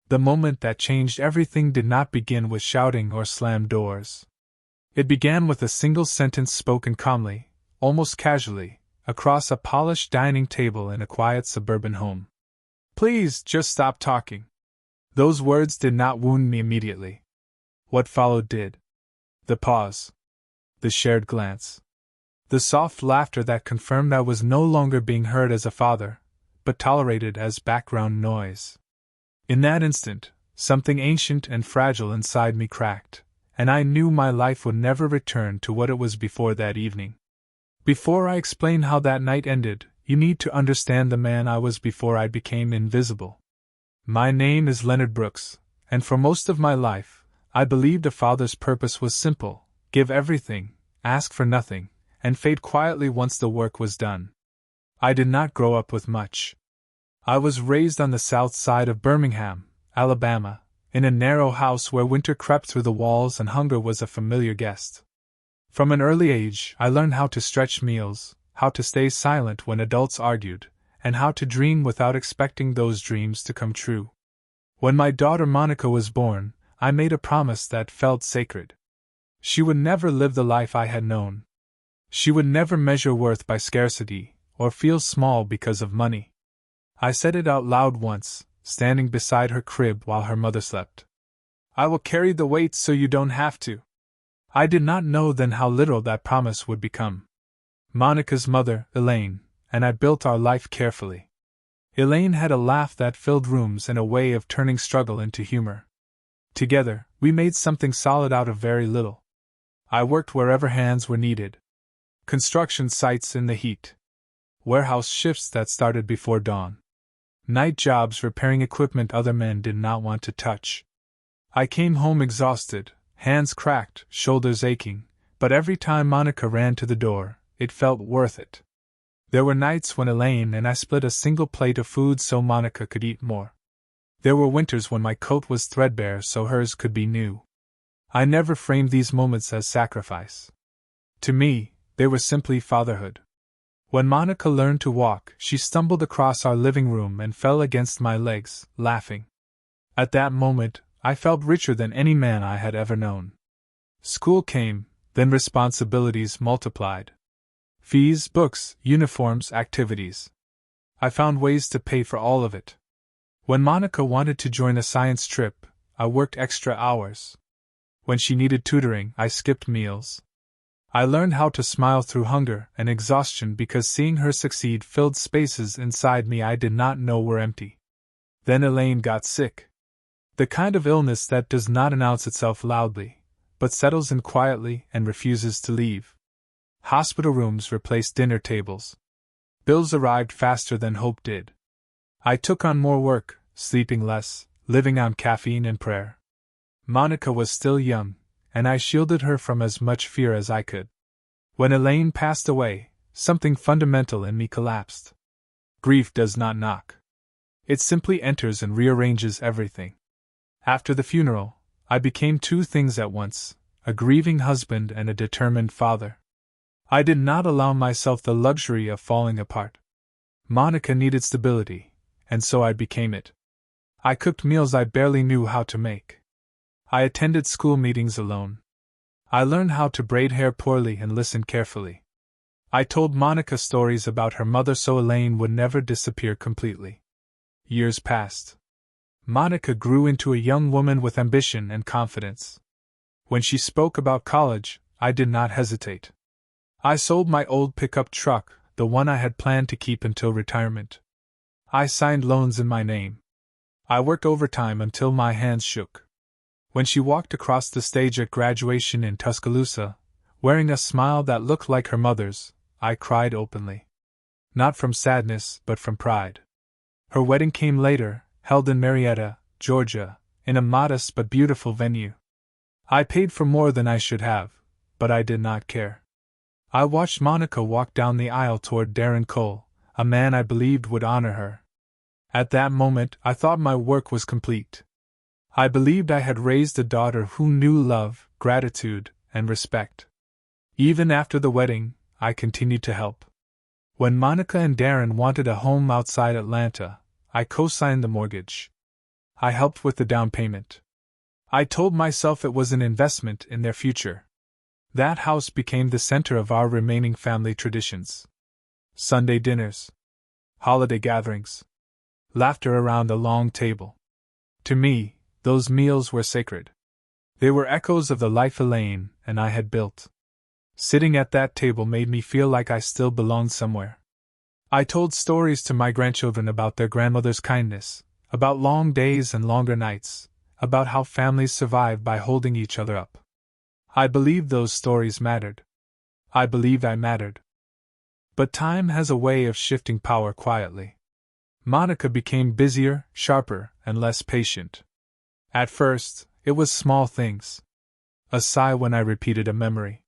The moment that changed everything did not begin with shouting or slammed doors. It began with a single sentence spoken calmly, almost casually, across a polished dining table in a quiet suburban home. "Please, just stop talking." Those words did not wound me immediately. What followed did. The pause. The shared glance. The soft laughter that confirmed I was no longer being heard as a father, but tolerated as background noise. In that instant, something ancient and fragile inside me cracked, and I knew my life would never return to what it was before that evening. Before I explain how that night ended, you need to understand the man I was before I became invisible. My name is Leonard Brooks, and for most of my life, I believed a father's purpose was simple: give everything, ask for nothing, and fade quietly once the work was done. I did not grow up with much. I was raised on the south side of Birmingham, Alabama, in a narrow house where winter crept through the walls and hunger was a familiar guest. From an early age, I learned how to stretch meals, how to stay silent when adults argued, and how to dream without expecting those dreams to come true. When my daughter Monica was born, I made a promise that felt sacred. She would never live the life I had known. She would never measure worth by scarcity, or feel small because of money. I said it out loud once, standing beside her crib while her mother slept. "I will carry the weight so you don't have to." I did not know then how little that promise would become. Monica's mother, Elaine, and I built our life carefully. Elaine had a laugh that filled rooms and a way of turning struggle into humor. Together, we made something solid out of very little. I worked wherever hands were needed. Construction sites in the heat. Warehouse shifts that started before dawn. Night jobs repairing equipment other men did not want to touch. I came home exhausted, hands cracked, shoulders aching, but every time Monica ran to the door, it felt worth it. There were nights when Elaine and I split a single plate of food so Monica could eat more. There were winters when my coat was threadbare so hers could be new. I never framed these moments as sacrifice. To me, they were simply fatherhood. When Monica learned to walk, she stumbled across our living room and fell against my legs, laughing. At that moment, I felt richer than any man I had ever known. School came, then responsibilities multiplied. Fees, books, uniforms, activities. I found ways to pay for all of it. When Monica wanted to join a science trip, I worked extra hours. When she needed tutoring, I skipped meals. I learned how to smile through hunger and exhaustion because seeing her succeed filled spaces inside me I did not know were empty. Then Elaine got sick. The kind of illness that does not announce itself loudly, but settles in quietly and refuses to leave. Hospital rooms replaced dinner tables. Bills arrived faster than hope did. I took on more work, sleeping less, living on caffeine and prayer. Monica was still young, and I shielded her from as much fear as I could. When Elaine passed away, something fundamental in me collapsed. Grief does not knock. It simply enters and rearranges everything. After the funeral, I became two things at once, a grieving husband and a determined father. I did not allow myself the luxury of falling apart. Monica needed stability, and so I became it. I cooked meals I barely knew how to make. I attended school meetings alone. I learned how to braid hair poorly and listen carefully. I told Monica stories about her mother so Elaine would never disappear completely. Years passed. Monica grew into a young woman with ambition and confidence. When she spoke about college, I did not hesitate. I sold my old pickup truck, the one I had planned to keep until retirement. I signed loans in my name. I worked overtime until my hands shook. When she walked across the stage at graduation in Tuscaloosa, wearing a smile that looked like her mother's, I cried openly. Not from sadness, but from pride. Her wedding came later, held in Marietta, Georgia, in a modest but beautiful venue. I paid for more than I should have, but I did not care. I watched Monica walk down the aisle toward Darren Cole, a man I believed would honor her. At that moment, I thought my work was complete. I believed I had raised a daughter who knew love, gratitude, and respect. Even after the wedding, I continued to help. When Monica and Darren wanted a home outside Atlanta, I co-signed the mortgage. I helped with the down payment. I told myself it was an investment in their future. That house became the center of our remaining family traditions. Sunday dinners, holiday gatherings, laughter around a long table. To me, those meals were sacred. They were echoes of the life Elaine and I had built. Sitting at that table made me feel like I still belonged somewhere. I told stories to my grandchildren about their grandmother's kindness, about long days and longer nights, about how families survived by holding each other up. I believed those stories mattered. I believed I mattered. But time has a way of shifting power quietly. Monica became busier, sharper, and less patient. At first, it was small things. A sigh when I repeated a memory.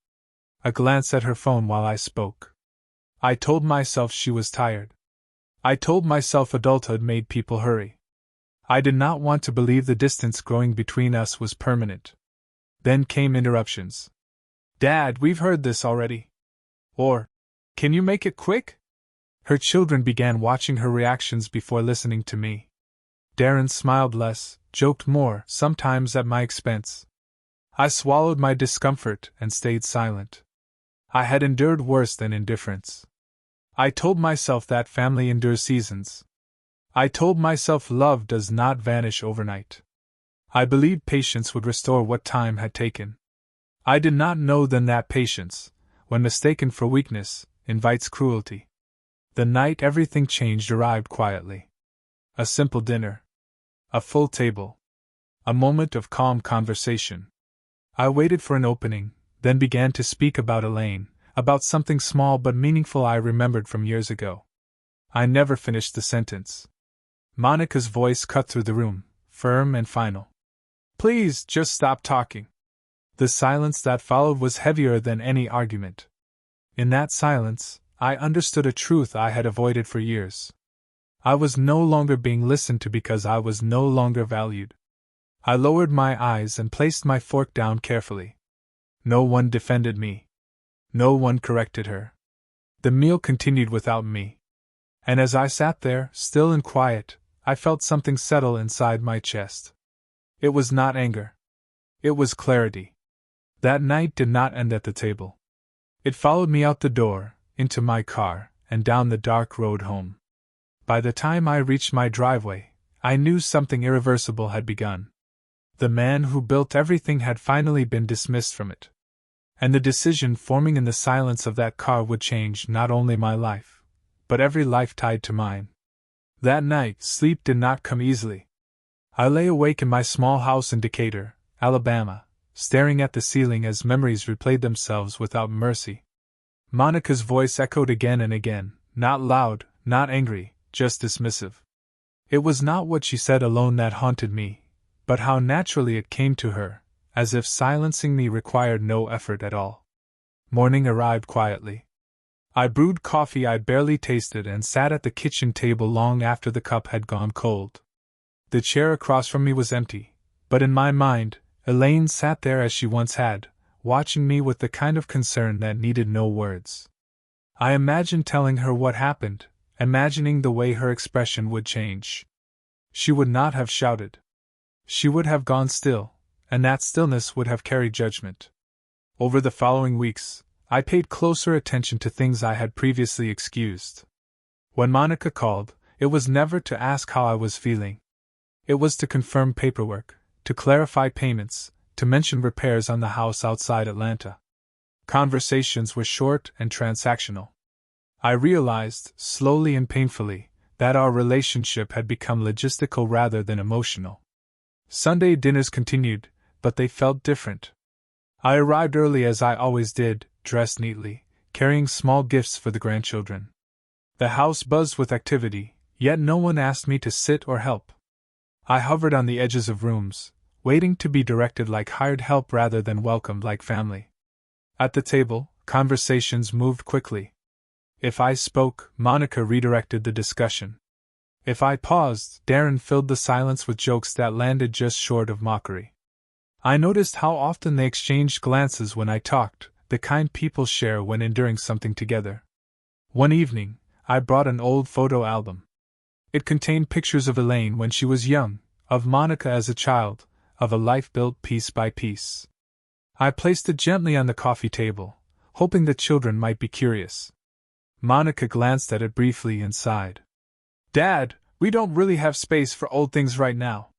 A glance at her phone while I spoke. I told myself she was tired. I told myself adulthood made people hurry. I did not want to believe the distance growing between us was permanent. Then came interruptions. "Dad, we've heard this already." Or, "Can you make it quick?" Her children began watching her reactions before listening to me. Darren smiled less, joked more, sometimes at my expense. I swallowed my discomfort and stayed silent. I had endured worse than indifference. I told myself that family endures seasons. I told myself love does not vanish overnight. I believed patience would restore what time had taken. I did not know then that patience, when mistaken for weakness, invites cruelty. The night everything changed arrived quietly. A simple dinner. A full table. A moment of calm conversation. I waited for an opening, then began to speak about Elaine, about something small but meaningful I remembered from years ago. I never finished the sentence. Monica's voice cut through the room, firm and final. "Please, just stop talking." The silence that followed was heavier than any argument. In that silence, I understood a truth I had avoided for years. I was no longer being listened to because I was no longer valued. I lowered my eyes and placed my fork down carefully. No one defended me. No one corrected her. The meal continued without me. And as I sat there, still and quiet, I felt something settle inside my chest. It was not anger. It was clarity. That night did not end at the table. It followed me out the door, into my car, and down the dark road home. By the time I reached my driveway, I knew something irreversible had begun. The man who built everything had finally been dismissed from it. And the decision forming in the silence of that car would change not only my life, but every life tied to mine. That night, sleep did not come easily. I lay awake in my small house in Decatur, Alabama, staring at the ceiling as memories replayed themselves without mercy. Monica's voice echoed again and again, not loud, not angry, just dismissive. It was not what she said alone that haunted me, but how naturally it came to her, as if silencing me required no effort at all. Morning arrived quietly. I brewed coffee I barely tasted and sat at the kitchen table long after the cup had gone cold. The chair across from me was empty, but in my mind, Elaine sat there as she once had, watching me with the kind of concern that needed no words. I imagined telling her what happened, imagining the way her expression would change. She would not have shouted. She would have gone still, and that stillness would have carried judgment. Over the following weeks, I paid closer attention to things I had previously excused. When Monica called, it was never to ask how I was feeling. It was to confirm paperwork, to clarify payments, to mention repairs on the house outside Atlanta. Conversations were short and transactional. I realized, slowly and painfully, that our relationship had become logistical rather than emotional. Sunday dinners continued, but they felt different. I arrived early as I always did, dressed neatly, carrying small gifts for the grandchildren. The house buzzed with activity, yet no one asked me to sit or help. I hovered on the edges of rooms, waiting to be directed like hired help rather than welcomed like family. At the table, conversations moved quickly. If I spoke, Monica redirected the discussion. If I paused, Darren filled the silence with jokes that landed just short of mockery. I noticed how often they exchanged glances when I talked, the kind people share when enduring something together. One evening, I brought an old photo album. It contained pictures of Elaine when she was young, of Monica as a child, of a life built piece by piece. I placed it gently on the coffee table, hoping the children might be curious. Monica glanced at it briefly and sighed. "Dad, we don't really have space for old things right now."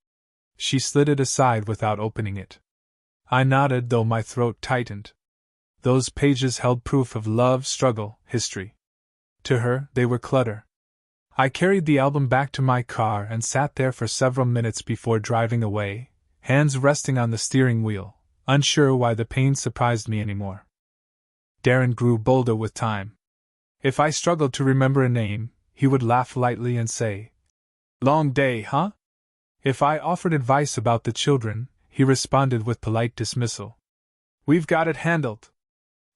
She slid it aside without opening it. I nodded, though my throat tightened. Those pages held proof of love, struggle, history. To her, they were clutter. I carried the album back to my car and sat there for several minutes before driving away, hands resting on the steering wheel, unsure why the pain surprised me anymore. Darren grew bolder with time. If I struggled to remember a name, he would laugh lightly and say, "Long day, huh?" If I offered advice about the children, he responded with polite dismissal. "We've got it handled."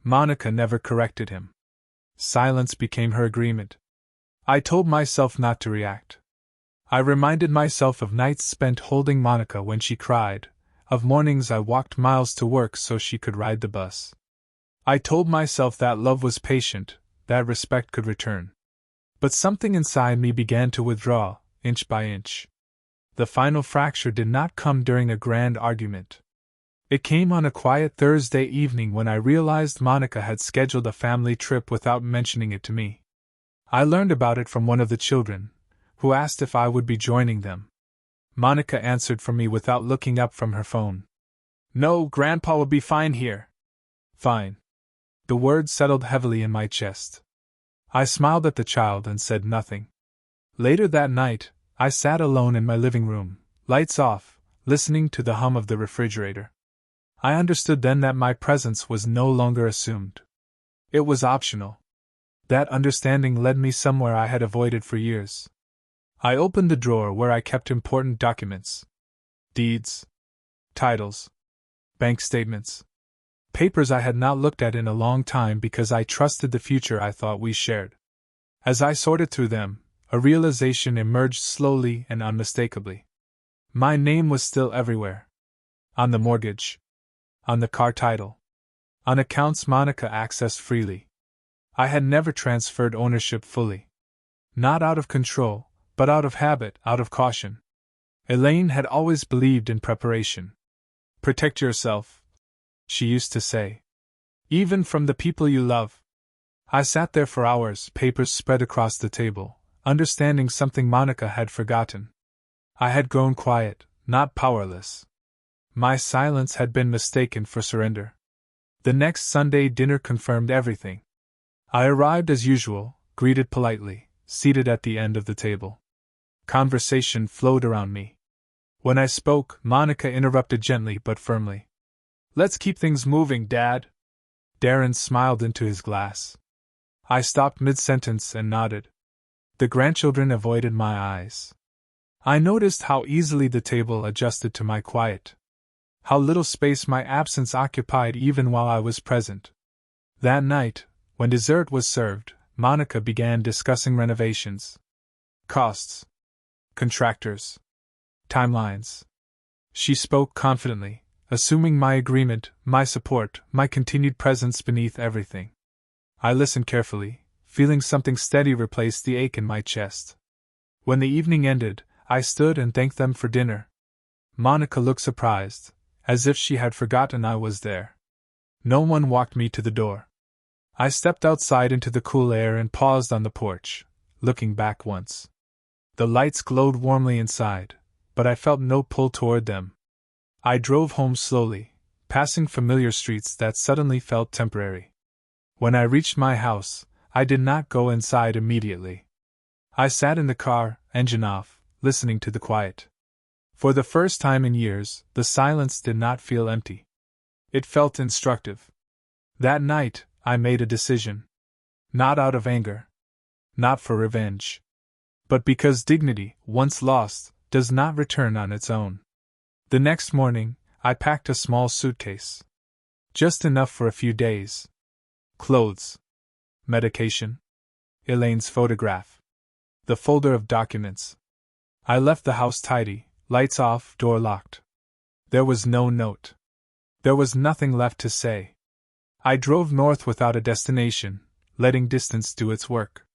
Monica never corrected him. Silence became her agreement. I told myself not to react. I reminded myself of nights spent holding Monica when she cried, of mornings I walked miles to work so she could ride the bus. I told myself that love was patient, that respect could return. But something inside me began to withdraw, inch by inch. The final fracture did not come during a grand argument. It came on a quiet Thursday evening when I realized Monica had scheduled a family trip without mentioning it to me. I learned about it from one of the children, who asked if I would be joining them. Monica answered for me without looking up from her phone. "No, Grandpa will be fine here." "Fine." The words settled heavily in my chest. I smiled at the child and said nothing. Later that night, I sat alone in my living room, lights off, listening to the hum of the refrigerator. I understood then that my presence was no longer assumed. It was optional. That understanding led me somewhere I had avoided for years. I opened the drawer where I kept important documents. Deeds. Titles. Bank statements. Papers I had not looked at in a long time because I trusted the future I thought we shared. As I sorted through them, a realization emerged slowly and unmistakably. My name was still everywhere. On the mortgage. On the car title. On accounts Monica accessed freely. I had never transferred ownership fully. Not out of control, but out of habit, out of caution. Elaine had always believed in preparation. "Protect yourself," she used to say. "Even from the people you love." I sat there for hours, papers spread across the table, understanding something Monica had forgotten. I had grown quiet, not powerless. My silence had been mistaken for surrender. The next Sunday dinner confirmed everything. I arrived as usual, greeted politely, seated at the end of the table. Conversation flowed around me. When I spoke, Monica interrupted gently but firmly. "Let's keep things moving, Dad." Darren smiled into his glass. I stopped mid-sentence and nodded. The grandchildren avoided my eyes. I noticed how easily the table adjusted to my quiet. How little space my absence occupied even while I was present. That night, when dessert was served, Monica began discussing renovations. Costs. Contractors. Timelines. She spoke confidently, assuming my agreement, my support, my continued presence beneath everything. I listened carefully, feeling something steady replace the ache in my chest. When the evening ended, I stood and thanked them for dinner. Monica looked surprised, as if she had forgotten I was there. No one walked me to the door. I stepped outside into the cool air and paused on the porch, looking back once. The lights glowed warmly inside, but I felt no pull toward them. I drove home slowly, passing familiar streets that suddenly felt temporary. When I reached my house, I did not go inside immediately. I sat in the car, engine off, listening to the quiet. For the first time in years, the silence did not feel empty. It felt instructive. That night, I made a decision. Not out of anger. Not for revenge. But because dignity, once lost, does not return on its own. The next morning, I packed a small suitcase. Just enough for a few days. Clothes. Medication. Elaine's photograph. The folder of documents. I left the house tidy, lights off, door locked. There was no note. There was nothing left to say. I drove north without a destination, letting distance do its work.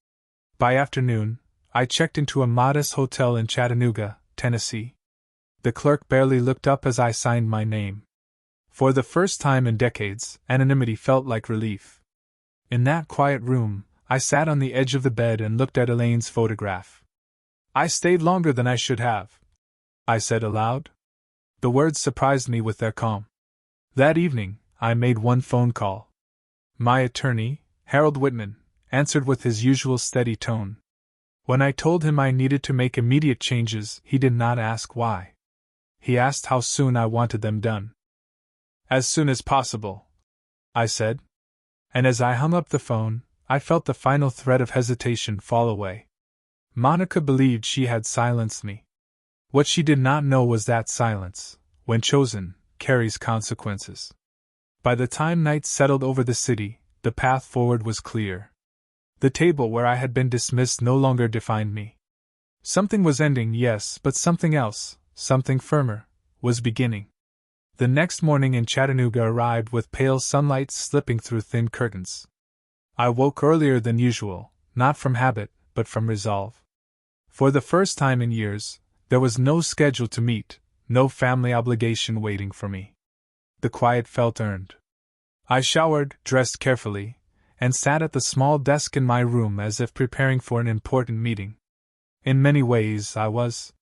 By afternoon, I checked into a modest hotel in Chattanooga, Tennessee. The clerk barely looked up as I signed my name. For the first time in decades, anonymity felt like relief. In that quiet room, I sat on the edge of the bed and looked at Elaine's photograph. "I stayed longer than I should have," I said aloud. The words surprised me with their calm. That evening, I made one phone call. My attorney, Harold Whitman, answered with his usual steady tone. When I told him I needed to make immediate changes, he did not ask why. He asked how soon I wanted them done. "As soon as possible," I said. And as I hung up the phone, I felt the final thread of hesitation fall away. Monica believed she had silenced me. What she did not know was that silence, when chosen, carries consequences. By the time night settled over the city, the path forward was clear. The table where I had been dismissed no longer defined me. Something was ending, yes, but something else, something firmer, was beginning. The next morning in Chattanooga arrived with pale sunlight slipping through thin curtains. I woke earlier than usual, not from habit, but from resolve. For the first time in years, there was no schedule to meet, no family obligation waiting for me. The quiet felt earned. I showered, dressed carefully, and sat at the small desk in my room as if preparing for an important meeting. In many ways, I was.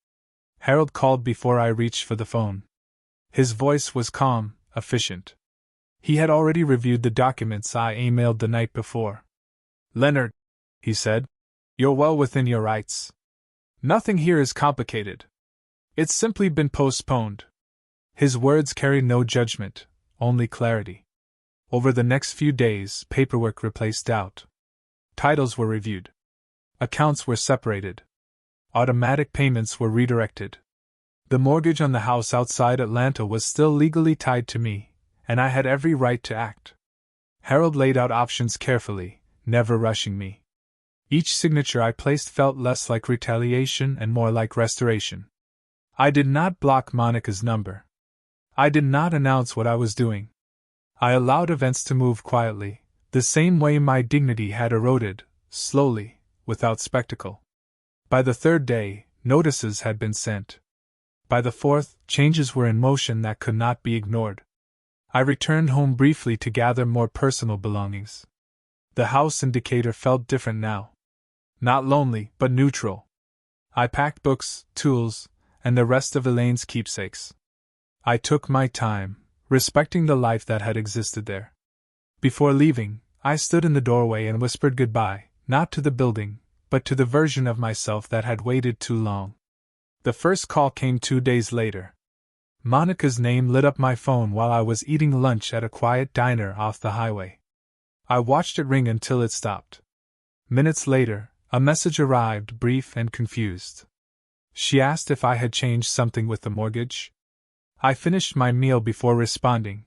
Harold called before I reached for the phone. His voice was calm, efficient. He had already reviewed the documents I emailed the night before. "Leonard," he said, "you're well within your rights. Nothing here is complicated. It's simply been postponed." His words carried no judgment, only clarity. Over the next few days, paperwork replaced doubt. Titles were reviewed. Accounts were separated. Automatic payments were redirected. The mortgage on the house outside Atlanta was still legally tied to me, and I had every right to act. Harold laid out options carefully, never rushing me. Each signature I placed felt less like retaliation and more like restoration. I did not block Monica's number. I did not announce what I was doing. I allowed events to move quietly, the same way my dignity had eroded, slowly, without spectacle. By the third day, notices had been sent. By the fourth, changes were in motion that could not be ignored. I returned home briefly to gather more personal belongings. The house in Decatur felt different now. Not lonely, but neutral. I packed books, tools, and the rest of Elaine's keepsakes. I took my time, respecting the life that had existed there. Before leaving, I stood in the doorway and whispered goodbye, not to the building, but to the version of myself that had waited too long. The first call came 2 days later. Monica's name lit up my phone while I was eating lunch at a quiet diner off the highway. I watched it ring until it stopped. Minutes later, a message arrived, brief and confused. She asked if I had changed something with the mortgage. I finished my meal before responding.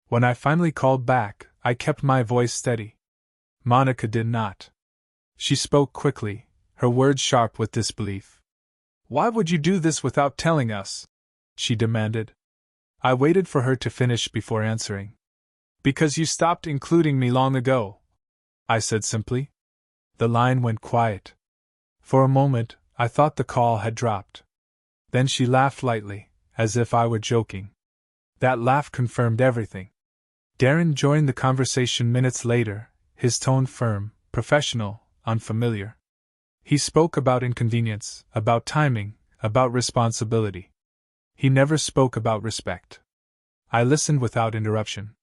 When I finally called back, I kept my voice steady. Monica did not. She spoke quickly, her words sharp with disbelief. "Why would you do this without telling us?" she demanded. I waited for her to finish before answering. "Because you stopped including me long ago," I said simply. The line went quiet. For a moment, I thought the call had dropped. Then she laughed lightly, as if I were joking. That laugh confirmed everything. Darren joined the conversation minutes later, his tone firm, professional, unfamiliar. He spoke about inconvenience, about timing, about responsibility. He never spoke about respect. I listened without interruption.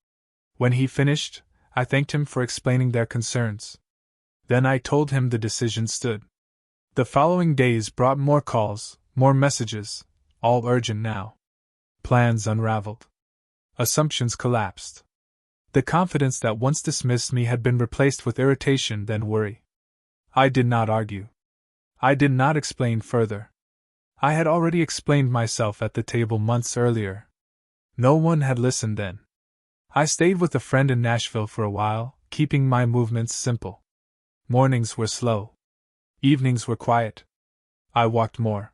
When he finished, I thanked him for explaining their concerns. Then I told him the decision stood. The following days brought more calls, more messages, all urgent now. Plans unraveled. Assumptions collapsed. The confidence that once dismissed me had been replaced with irritation, then worry. I did not argue. I did not explain further. I had already explained myself at the table months earlier. No one had listened then. I stayed with a friend in Nashville for a while, keeping my movements simple. Mornings were slow. Evenings were quiet. I walked more.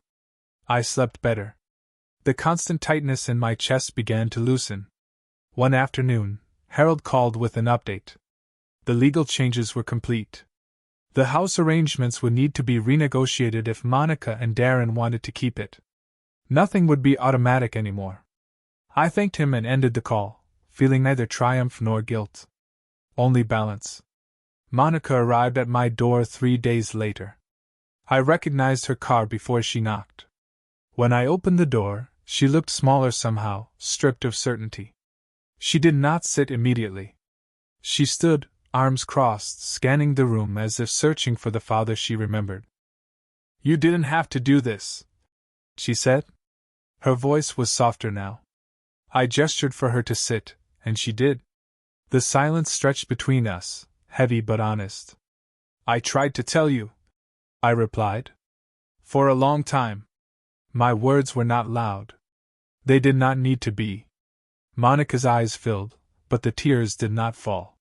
I slept better. The constant tightness in my chest began to loosen. One afternoon, Harold called with an update. The legal changes were complete. The house arrangements would need to be renegotiated if Monica and Darren wanted to keep it. Nothing would be automatic anymore. I thanked him and ended the call, feeling neither triumph nor guilt. Only balance. Monica arrived at my door 3 days later. I recognized her car before she knocked. When I opened the door, she looked smaller somehow, stripped of certainty. She did not sit immediately. She stood, arms crossed, scanning the room as if searching for the father she remembered. "You didn't have to do this," she said. Her voice was softer now. I gestured for her to sit, and she did. The silence stretched between us, heavy but honest. "I tried to tell you," I replied. "For a long time." My words were not loud. They did not need to be. Monica's eyes filled, but the tears did not fall.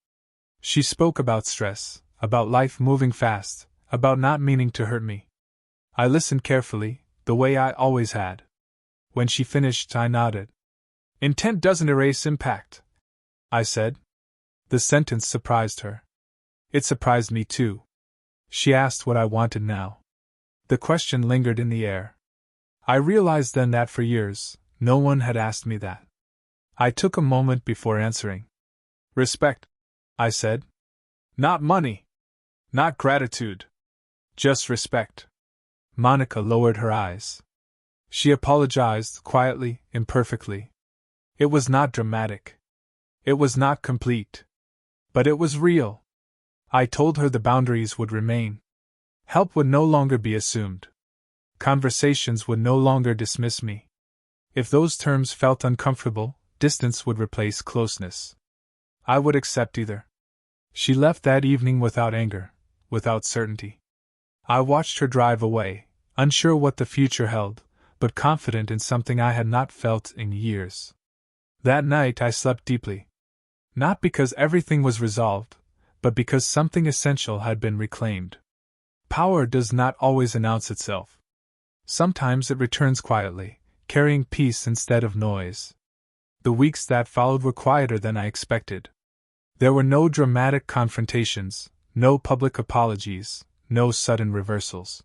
She spoke about stress, about life moving fast, about not meaning to hurt me. I listened carefully, the way I always had. When she finished, I nodded. "Intent doesn't erase impact," I said. The sentence surprised her. It surprised me too. She asked what I wanted now. The question lingered in the air. I realized then that for years, no one had asked me that. I took a moment before answering. "Respect," I said. "Not money. Not gratitude. Just respect." Monica lowered her eyes. She apologized, quietly, imperfectly. It was not dramatic. It was not complete. But it was real. I told her the boundaries would remain. Help would no longer be assumed. Conversations would no longer dismiss me. If those terms felt uncomfortable, distance would replace closeness. I would accept either. She left that evening without anger, without certainty. I watched her drive away, unsure what the future held, but confident in something I had not felt in years. That night I slept deeply. Not because everything was resolved, but because something essential had been reclaimed. Power does not always announce itself. Sometimes it returns quietly, carrying peace instead of noise. The weeks that followed were quieter than I expected. There were no dramatic confrontations, no public apologies, no sudden reversals.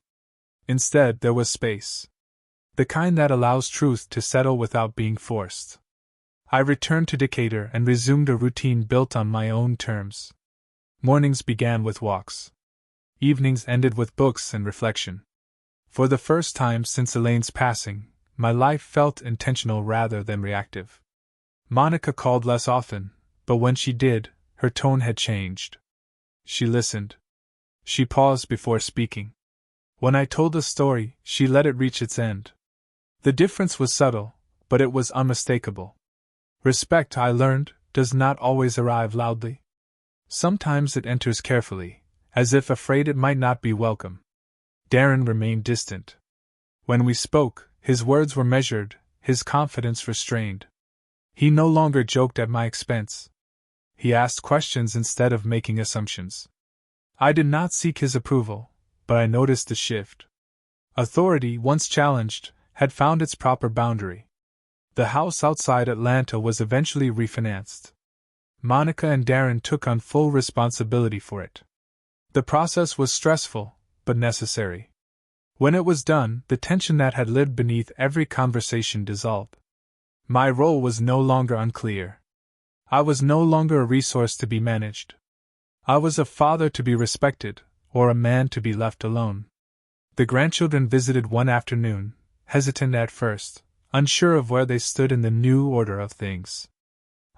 Instead, there was space. The kind that allows truth to settle without being forced. I returned to Decatur and resumed a routine built on my own terms. Mornings began with walks. Evenings ended with books and reflection. For the first time since Elaine's passing, my life felt intentional rather than reactive. Monica called less often, but when she did, her tone had changed. She listened. She paused before speaking. When I told a story, she let it reach its end. The difference was subtle, but it was unmistakable. Respect, I learned, does not always arrive loudly. Sometimes it enters carefully, as if afraid it might not be welcome. Darren remained distant. When we spoke, his words were measured, his confidence restrained. He no longer joked at my expense. He asked questions instead of making assumptions. I did not seek his approval, but I noticed the shift. Authority, once challenged, had found its proper boundary. The house outside Atlanta was eventually refinanced. Monica and Darren took on full responsibility for it. The process was stressful, but necessary. When it was done, the tension that had lived beneath every conversation dissolved. My role was no longer unclear. I was no longer a resource to be managed. I was a father to be respected, or a man to be left alone. The grandchildren visited one afternoon, hesitant at first, unsure of where they stood in the new order of things.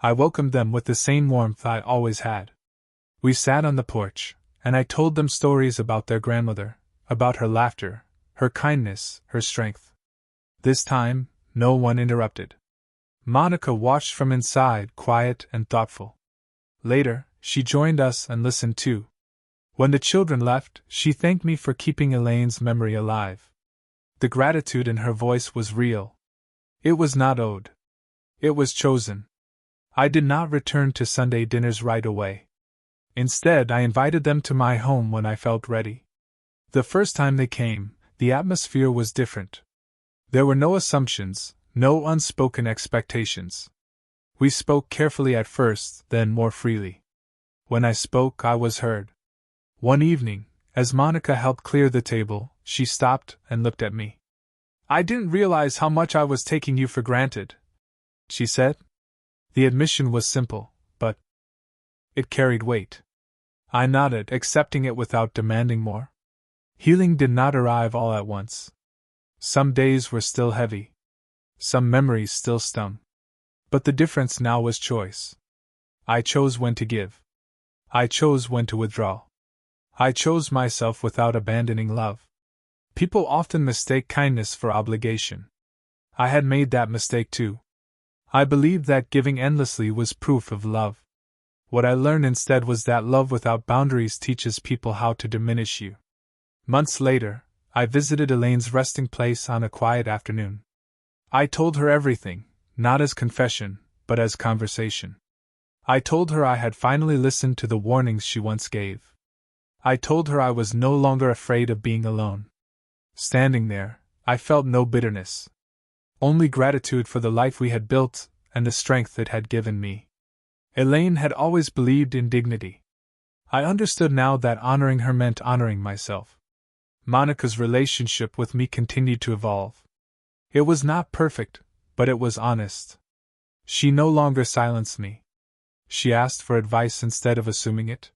I welcomed them with the same warmth I always had. We sat on the porch, and I told them stories about their grandmother, about her laughter, her kindness, her strength. This time, no one interrupted. Monica watched from inside, quiet and thoughtful. Later, she joined us and listened too. When the children left, she thanked me for keeping Elaine's memory alive. The gratitude in her voice was real. It was not owed. It was chosen. I did not return to Sunday dinners right away. Instead, I invited them to my home when I felt ready. The first time they came, the atmosphere was different. There were no assumptions, no unspoken expectations. We spoke carefully at first, then more freely. When I spoke, I was heard. One evening, as Monica helped clear the table, she stopped and looked at me. I didn't realize how much I was taking you for granted, she said. The admission was simple, but it carried weight. I nodded, accepting it without demanding more. Healing did not arrive all at once. Some days were still heavy. Some memories still stung. But the difference now was choice. I chose when to give. I chose when to withdraw. I chose myself without abandoning love. People often mistake kindness for obligation. I had made that mistake too. I believed that giving endlessly was proof of love. What I learned instead was that love without boundaries teaches people how to diminish you. Months later, I visited Elaine's resting place on a quiet afternoon. I told her everything, not as confession, but as conversation. I told her I had finally listened to the warnings she once gave. I told her I was no longer afraid of being alone. Standing there, I felt no bitterness. Only gratitude for the life we had built and the strength it had given me. Elaine had always believed in dignity. I understood now that honoring her meant honoring myself. Monica's relationship with me continued to evolve. It was not perfect, but it was honest. She no longer silenced me. She asked for advice instead of assuming it.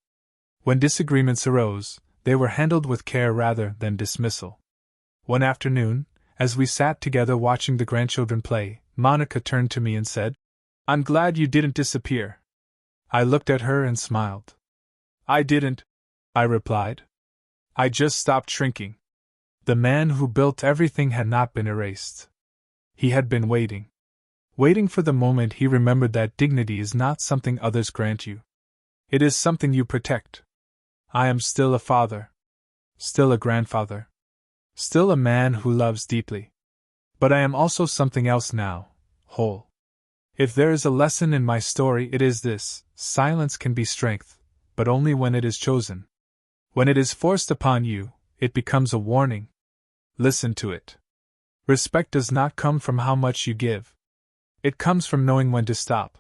When disagreements arose, they were handled with care rather than dismissal. One afternoon, as we sat together watching the grandchildren play, Monica turned to me and said, "I'm glad you didn't disappear." I looked at her and smiled. "I didn't," I replied. "I just stopped shrinking." The man who built everything had not been erased. He had been waiting. Waiting for the moment he remembered that dignity is not something others grant you. It is something you protect. I am still a father. Still a grandfather. Still a man who loves deeply. But I am also something else now, whole. If there is a lesson in my story, it is this: silence can be strength, but only when it is chosen. When it is forced upon you, it becomes a warning. Listen to it. Respect does not come from how much you give. It comes from knowing when to stop.